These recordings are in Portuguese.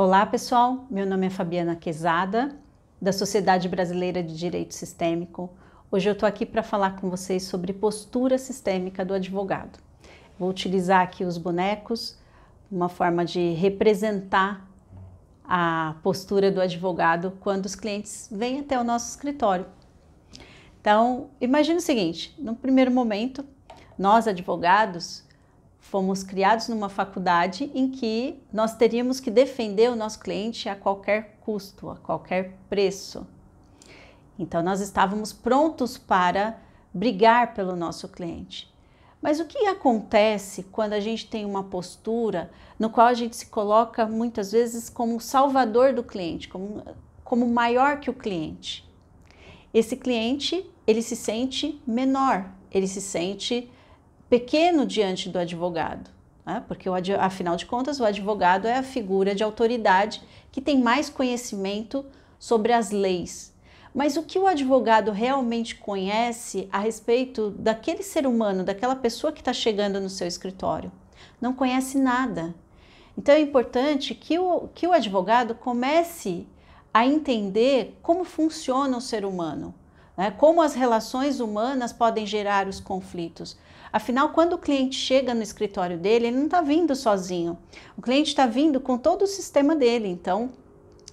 Olá pessoal, meu nome é Fabiana Quezada, da Sociedade Brasileira de Direito Sistêmico. Hoje eu estou aqui para falar com vocês sobre postura sistêmica do advogado. Vou utilizar aqui os bonecos, uma forma de representar a postura do advogado quando os clientes vêm até o nosso escritório. Então, imagine o seguinte, no primeiro momento, nós advogados fomos criados numa faculdade em que nós teríamos que defender o nosso cliente a qualquer custo, a qualquer preço. Então, nós estávamos prontos para brigar pelo nosso cliente. Mas o que acontece quando a gente tem uma postura no qual a gente se coloca muitas vezes como salvador do cliente, como maior que o cliente? Esse cliente, ele se sente menor, ele se sente pequeno diante do advogado, né? Porque afinal de contas o advogado é a figura de autoridade que tem mais conhecimento sobre as leis. Mas o que o advogado realmente conhece a respeito daquele ser humano, daquela pessoa que está chegando no seu escritório? Não conhece nada. Então é importante que o advogado comece a entender como funciona o ser humano, né? Como as relações humanas podem gerar os conflitos. Afinal, quando o cliente chega no escritório dele, ele não está vindo sozinho. O cliente está vindo com todo o sistema dele. Então,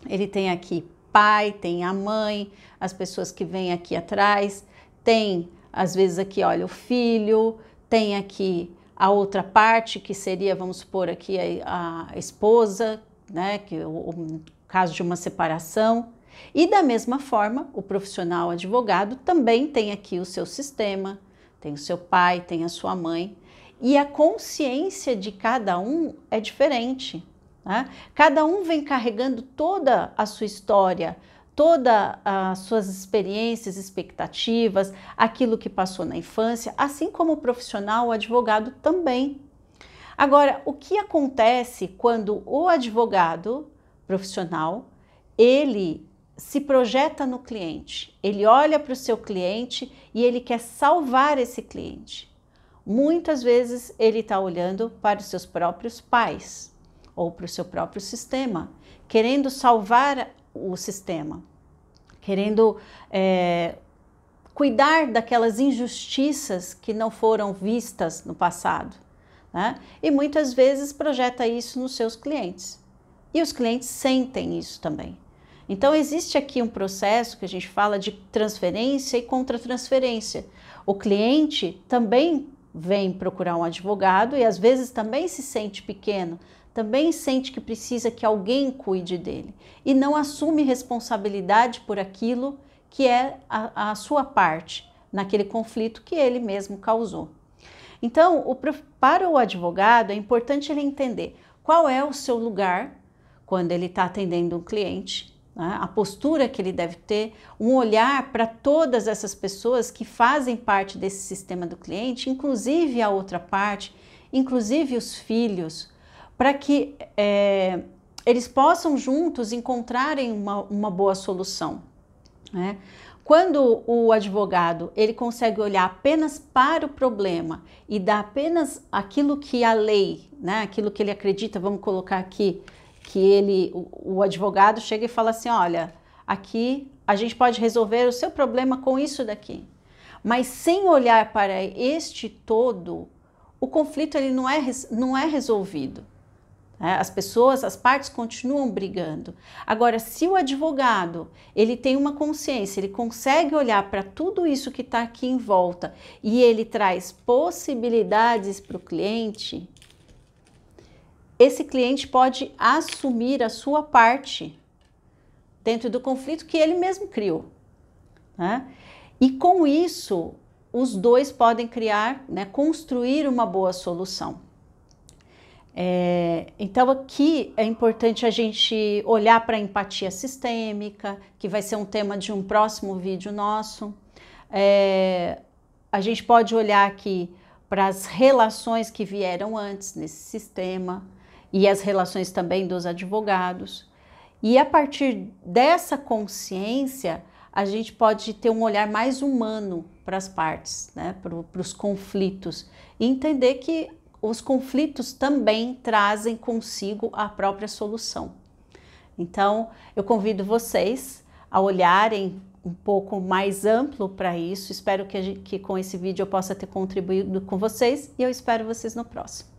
ele tem aqui pai, tem a mãe, as pessoas que vêm aqui atrás, tem, às vezes, aqui, olha, o filho, tem aqui a outra parte, que seria, vamos supor, aqui a esposa, né, que o caso de uma separação. E, da mesma forma, o profissional advogado também tem aqui o seu sistema, tem o seu pai, tem a sua mãe, e a consciência de cada um é diferente, né? Cada um vem carregando toda a sua história, todas as suas experiências, expectativas, aquilo que passou na infância, assim como o profissional, o advogado também. Agora, o que acontece quando o advogado profissional, ele se projeta no cliente, ele olha para o seu cliente e ele quer salvar esse cliente. Muitas vezes ele está olhando para os seus próprios pais ou para o seu próprio sistema, querendo salvar o sistema, querendo cuidar daquelas injustiças que não foram vistas no passado, né? E muitas vezes projeta isso nos seus clientes. E os clientes sentem isso também. Então, existe aqui um processo que a gente fala de transferência e contra-transferência. O cliente também vem procurar um advogado e às vezes também se sente pequeno, também sente que precisa que alguém cuide dele e não assume responsabilidade por aquilo que é a sua parte naquele conflito que ele mesmo causou. Então, para o advogado é importante ele entender qual é o seu lugar quando ele está atendendo um cliente, a postura que ele deve ter, um olhar para todas essas pessoas que fazem parte desse sistema do cliente, inclusive a outra parte, inclusive os filhos, para que eles possam juntos encontrarem uma boa solução, né? Quando o advogado ele consegue olhar apenas para o problema e dar apenas aquilo que a lei, né, aquilo que ele acredita, vamos colocar aqui, que o advogado chega e fala assim, olha, aqui a gente pode resolver o seu problema com isso daqui. Mas sem olhar para este todo, o conflito ele não é resolvido. As partes continuam brigando. Agora, se o advogado ele tem uma consciência, ele consegue olhar para tudo isso que está aqui em volta e ele traz possibilidades para o cliente, esse cliente pode assumir a sua parte dentro do conflito que ele mesmo criou, né? E com isso, os dois podem criar, né, construir uma boa solução. Então aqui é importante a gente olhar para a empatia sistêmica, que vai ser um tema de um próximo vídeo nosso. A gente pode olhar aqui para as relações que vieram antes nesse sistema, e as relações também dos advogados. E a partir dessa consciência, a gente pode ter um olhar mais humano para as partes, né, para os conflitos, e entender que os conflitos também trazem consigo a própria solução. Então, eu convido vocês a olharem um pouco mais amplo para isso. Espero que com esse vídeo eu possa ter contribuído com vocês e eu espero vocês no próximo.